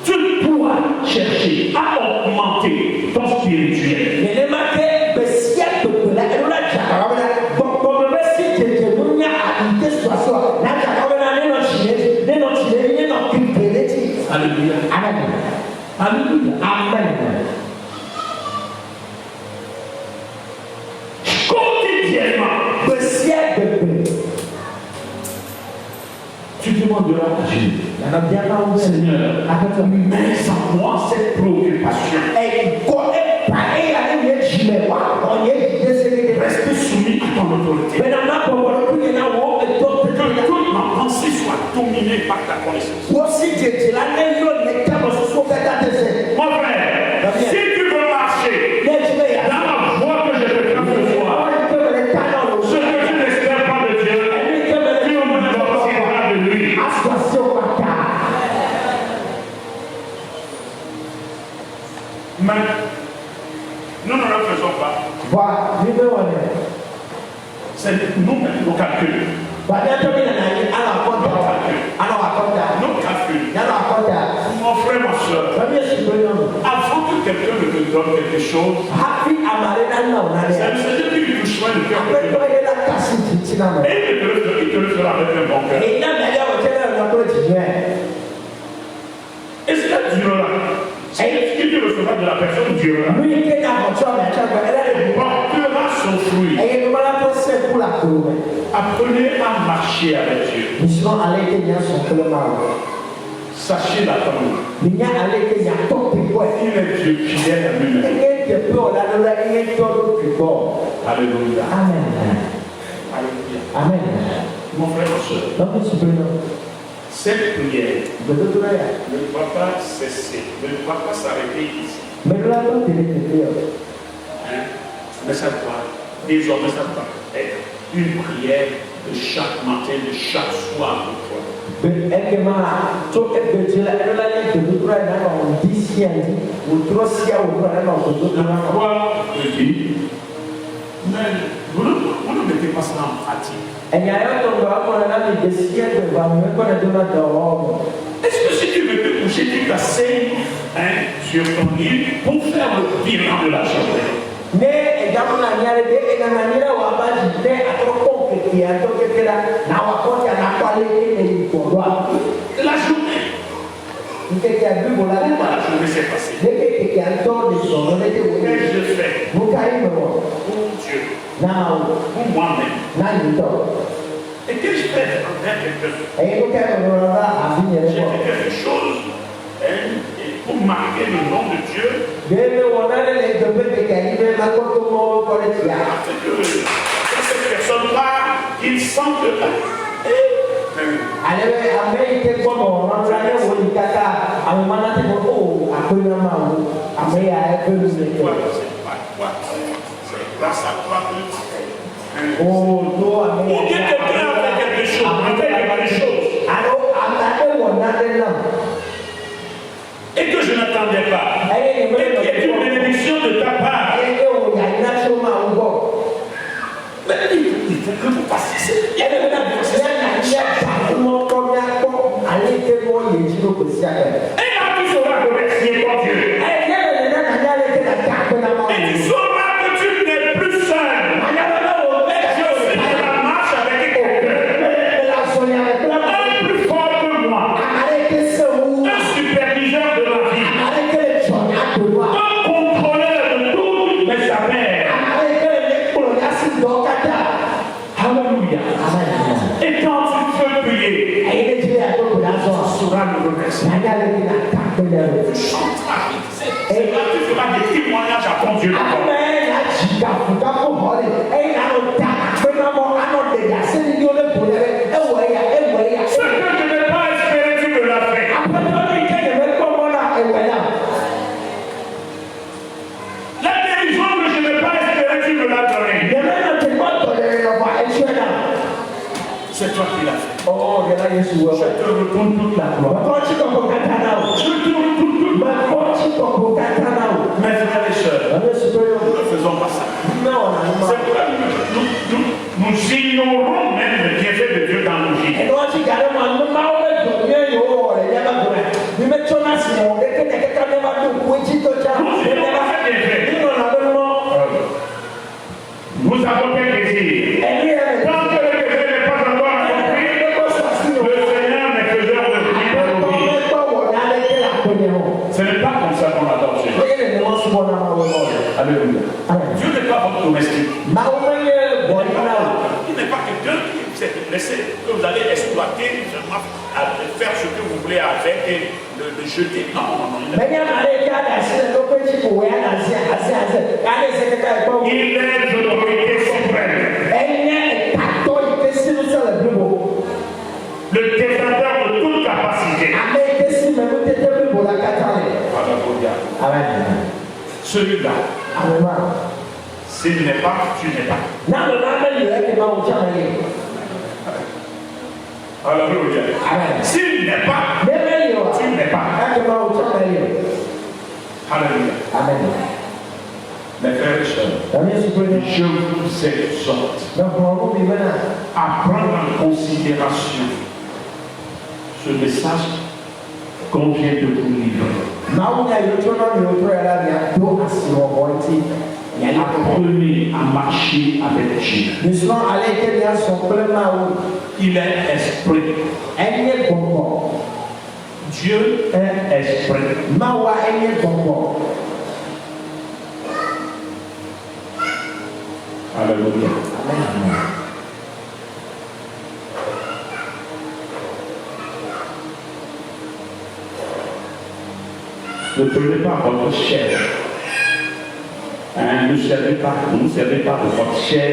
tu dois chercher à augmenter ton spirituel. Alléluia. Alléluia. Amen. Quotidiennement, tu demanderas à Dieu, Seigneur, mets en moi cette préoccupation. Reste soumis à ton autorité. Que toute ma pensée soit dominée par ta connaissance. Mon frère, si tu veux Nous ne le faisons pas. C'est nous-mêmes, nos calculs. Nos calculs. Mon frère, ma soeur, avant que quelqu'un ne te donne quelque chose, c'est le Seigneur qui lui choisit de faire quelque chose. Et il te le fera avec un bon cœur. Et cela durera. Ce qu'il te recevra de la personne durera. Portera son fruit. Apprenez à marcher avec Dieu. Sachez l'attendre. Il est Dieu qui est à lui-même. Alléluia. Amen. Alléluia. Amen. Mon frère, ma soeur, cette prière ne doit pas cesser, ne doit pas s'arrêter ici. Mais ça doit, désormais, ça doit être une prière de chaque matin, de chaque soir pour toi. La foi de Dieu, vous ne mettez pas ça en pratique. Est-ce que si tu veux te coucher, tu t'asseyes sur ton lit pour faire le bilan de la journée? La journée. Comment la journée s'est passée? Qu'est-ce que je fais pour Dieu, pour moi-même? Et que je fais envers quelqu'un? J'ai fait quelque chose pour marquer le nom de Dieu. Afin que cette personne-là, il sente que c'est grâce à toi que ou bien quelqu'un a fait quelque chose, et que je n'attendais pas, et qui est une bénédiction de ta part. Mais il faut que vous passiez. Il y a des et là, tu sauras remercier ton Dieu. Et tu sauras que tu n'es plus seul. Je suis dans la marche avec quelqu'un. Un plus fort que moi. Un superviseur de la vie. Un contrôleur de toutes mes affaires. Alléluia. Et quand tu veux prier, tu sauras le remercier. Tu chanteras. C'est là que tu feras des témoignages à ton Dieu. Ce que je n'ai pas espéré, tu me l'as fait. La guérison que je n'ai pas espéré, tu me l'as donné. C'est toi qui l'as fait. Je te retourne toute la gloire. Je te retourne toute la gloire. Mes frères et sœurs, nous ne faisons pas ça. C'est pourquoi nous ignorons même le bienfait de Dieu dans nos vies. Nous avons fait plaisir. Tant que le plaisir n'est pas encore accompli, le Seigneur n'est faiseur de vie pour nos vies. Ce n'est pas comme ça qu'on adore Dieu. Alléluia. Dieu n'est pas votre domestique. Il n'est pas quelqu'un qui s'est laissé, que vous allez exploiter, faire ce que vous voulez avec et le jeter. Non. Il est l'autorité suprême. Le détenteur de toute capacité. Celui-là. S'il n'est pas, tu n'es pas. Alléluia. S'il n'est pas, tu n'es pas. Alléluia. Amen. Mes frères et sœurs, je vous exhorte à prendre en considération ce message qu'on vient de vous livrer. Apprenez à marcher avec Dieu. Il est esprit. Dieu est esprit. Alléluia. Amen. Ne prenez pas votre chair. Ne servez pas de votre chair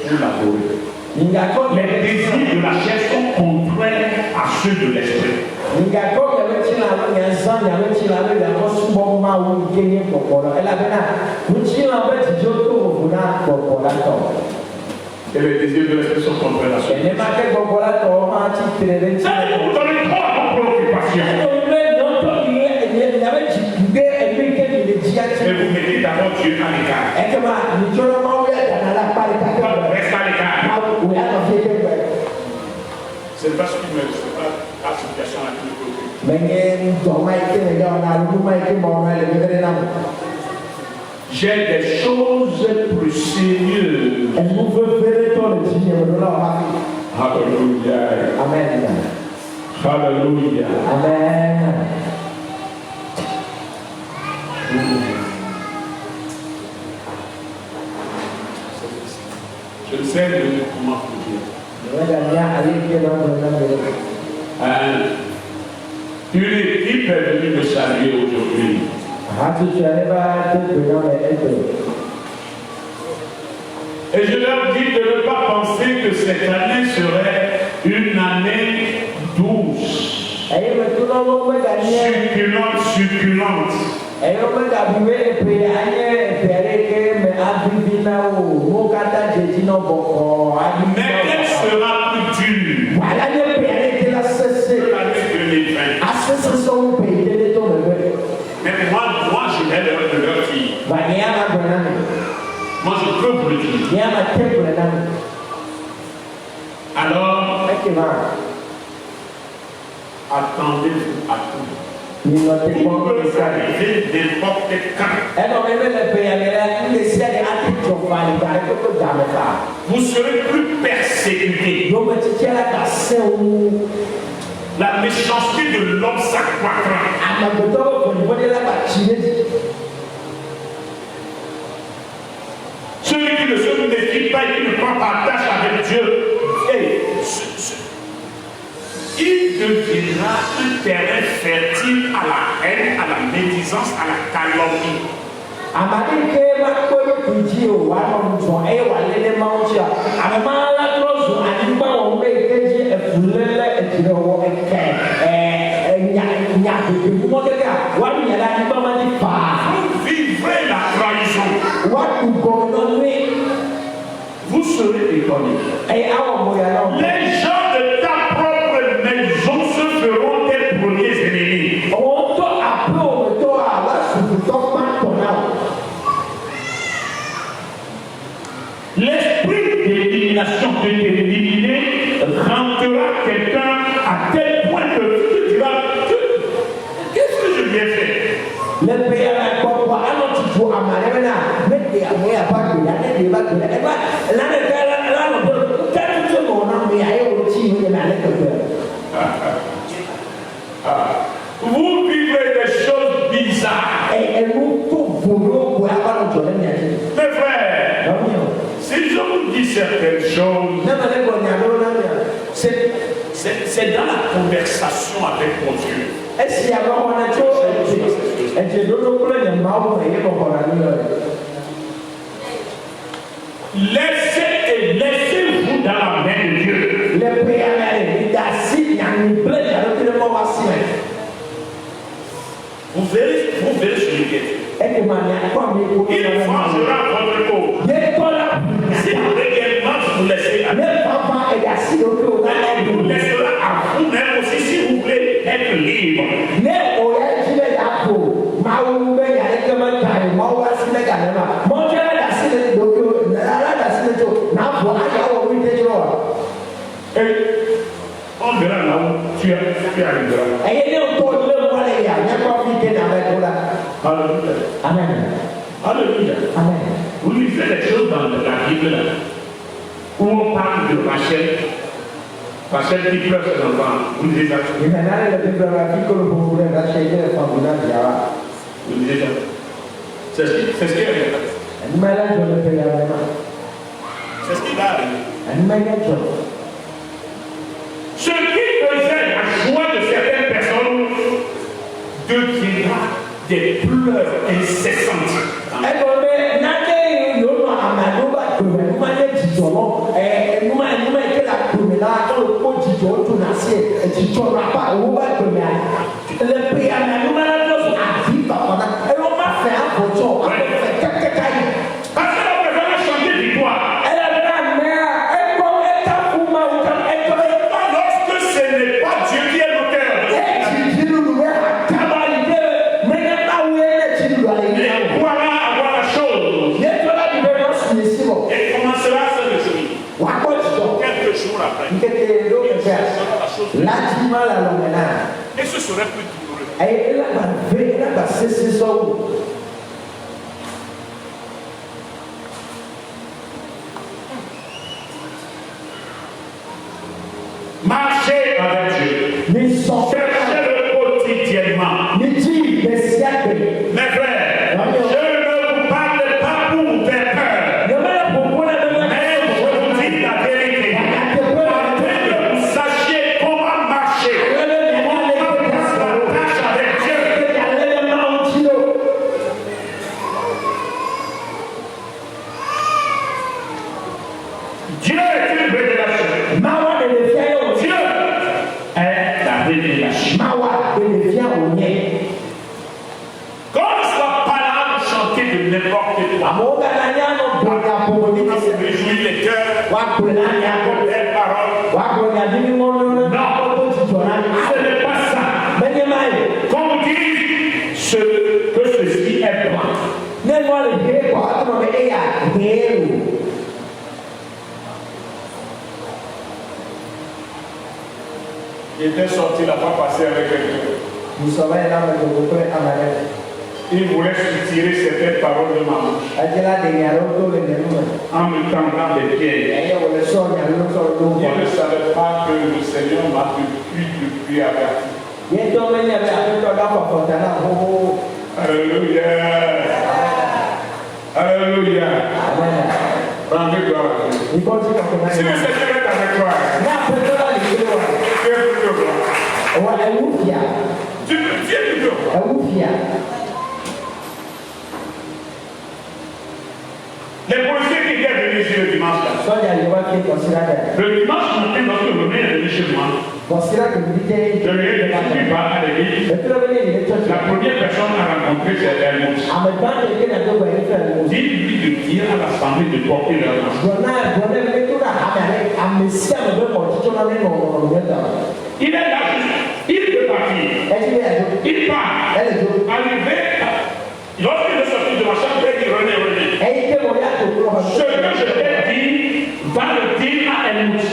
pour labourer. Les désirs de la chair sont contraires à ceux de l'esprit. Et les désirs de l'esprit sont contraires à ceux de l'esprit. Vous donnez trop à vos préoccupations. Et vous mettez d'abord Dieu à l'écart. Reste à l'écart. C'est parce que c'est pas la situation à laquelle j'ai des choses plus sérieuses. Alléluia. Amen. Alléluia. Amen. Je ne sais comment vous dire. Une équipe est venue me saluer aujourd'hui. Et je leur dis de ne pas penser que cette année serait une année douce, succulente. Mais elle sera plus dure. L'année 2020. Mais moi je vais leur dire. Moi je peux vous le dire. Alors, attendez-vous à tout. Vous pouvez arriver n'importe quand. Vous serez plus persécutés. La méchanceté de l'homme s'accroîtra. Celui qui ne se méfie pas et qui ne prend pas tâche avec Dieu, il deviendra un terrain fertile à la haine, à la médisance, à la calomnie. Vous vivrez la trahison. Vous serez étonnés. Les gens de ta propre maison se feront tes premiers ennemis. L'esprit d'élimination de t'éliminer rendra quelqu'un à tel point que tu diras qu'est-ce que je lui ai fait? Vous vivez des choses bizarres. Mes frères, si je vous dis certaines choses, c'est dans la conversation avec mon Dieu. Laissez-vous dans la main de Dieu. Vous verrez ce qu'il est. Il frangera votre peau. Si réellement vous laissez aller, il vous laissera à vous-même aussi si vous voulez être libre. Amen. Alléluia. Amen. Vous lisez les choses dans la Bible là, où on parle de Rachel. Rachel qui pleure ses enfants. Vous lisez ça. Vous lisez ça. C'est ce qui est. C'est ce qui va arriver. Ce qui faisait la joie de certaines personnes deviendra des pleurs incessantes. Parce que la personne a chanté victoire. Lorsque ce n'est pas Dieu qui est l'auteur. Et voilà avoir la chose. Et commencera à se réjouir. Quelques jours après. Et ce serait plus douloureux. Marchez avec Dieu. Cherchez-le quotidiennement. Mes frères, je ne vous parle pas pour vous faire peur. Mais je vous dis la vérité. Afin que vous sachiez comment marcher. Comment faire la tâche avec Dieu. Dieu est une révélation. Dieu est la révélation. Qu'on ne soit pas là pour chanter de n'importe quoi. Quand vous réjouissez les cœurs, les paroles. Non, ce n'est pas ça. Qu'on dise que ceci est blanc. J'étais sorti la fois passée avec quelqu'un. Il voulait soutirer certaines paroles de ma bouche en me tendant des pieds. Il ne savait pas que le Seigneur m'a depuis averti. Alléluia. Alléluia. Rendez gloire à Dieu. Si le Seigneur est avec toi, tu es plutôt gloire. Tu es plutôt gloire. Les policiers qui viennent venir ici le dimanche là. Le dimanche matin, lorsque le maire est venu chez moi, je lui ai dit que tu vas à l'église. La première personne à rencontrer, c'est Helmut. Dis-lui de dire à l'assemblée de porter leur masque. Il est là, il peut partir. Il part. Arrivé, lorsqu'il est sorti de ma chambre, il dit René. Ce que je t'ai dit, va le dire à Helmut.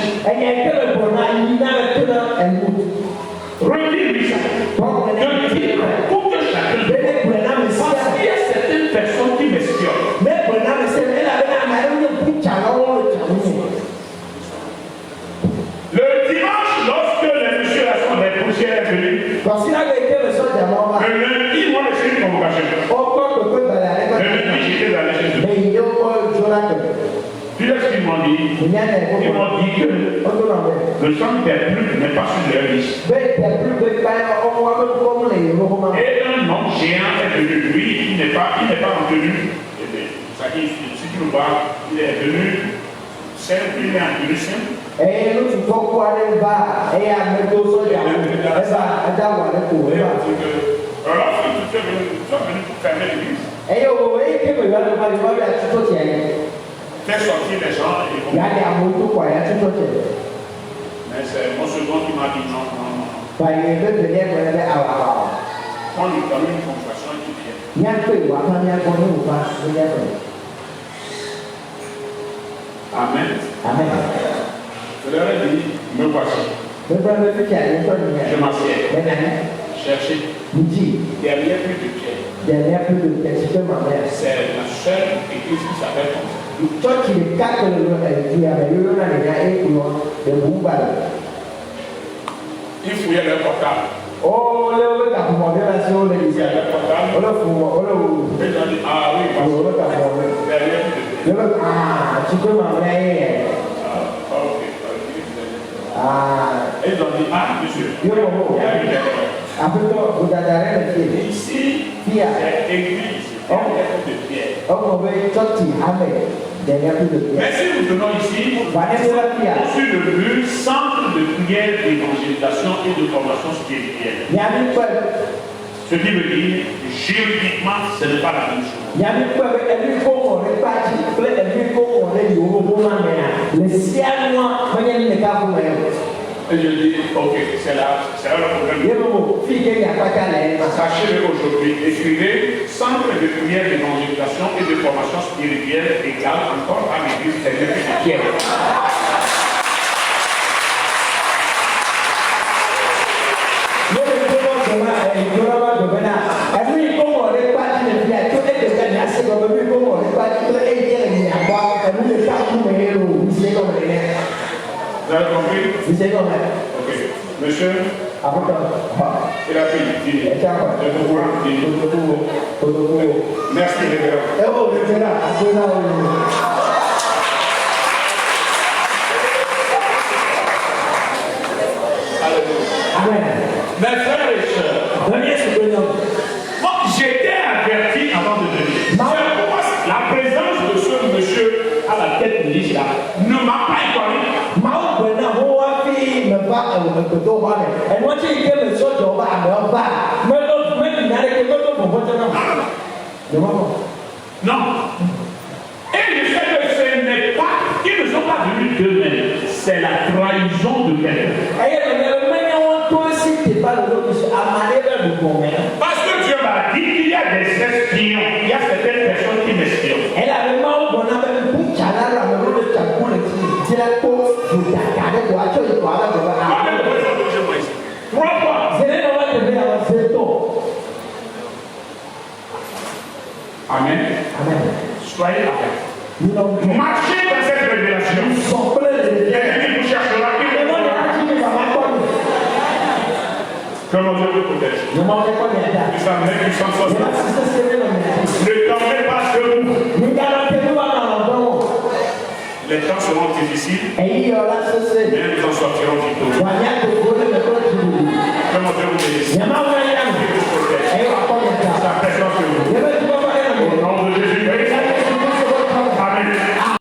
Redis-lui ça. De dire pour que chacun. Parce qu'il y a certaines personnes qui m'espionnent. Le dimanche, lorsque les messieurs des policiers est venu, le lundi, moi je suis une convocation. Le lundi, j'étais allé chez eux. Puis qu'est-ce qu'ils m'ont dit? Ils m'ont dit que le sang des plumes n'est pas sur leur liste. Et un homme géant est venu. Lui, il n'est pas venu. Si tu le vois, il est venu simple, il est venu simple. Alors, tu es venu pour fermer l'église. Faire sortir les gens et mais c'est mon second qui m'a dit non. On lui donne une confession qui vient. Amen. Je leur ai dit, me voici. Je m'assieds. Cherchez. Derrière plus de pierre. C'est la seule église qui s'appelle comme ça. Ils fouillaient leur portable. Oh, le relation, les Ils ont dit, ah oui, parce que derrière plus de pierre. tu peux m'emmener. Ok. Ils ont dit, ah, monsieur, il y a une erreur. Ici, c'est église, de pierre. Mais si nous venons ici, sur le mur, centre de prière, d'évangélisation et de formation spirituelle. Ce qui veut dire, juridiquement, ce n'est pas la même chose. Et je dis, ok, c'est là le problème. Sachez-le aujourd'hui, écrivez centre de prière, d'évangélisation et de formation spirituelle égale encore à l'église de Pierre. Vous avez compris? Ok. Monsieur, il a fait dîner. Merci, révérend. Amen. Mes frères et sœurs, j'étais averti avant de venir. La présence de ce monsieur à la tête de l'islam ne m'a pas étonné. Non. Et le fait que ce n'est pas, ils ne sont pas venus d'eux-mêmes. C'est la trahison de quelqu'un. Parce que Dieu m'a dit qu'il y a des espions. Il y a certaines personnes qui m'espionnent. Trois fois. Amen. Soyez avec. Marchez dans cette révélation. L'ennemi vous cherchera. Que mon Dieu vous protège. Le temps n'est pas sur vous. Les temps seront difficiles, mais nous en sortirons victorieux. Que mon Dieu vous bénisse.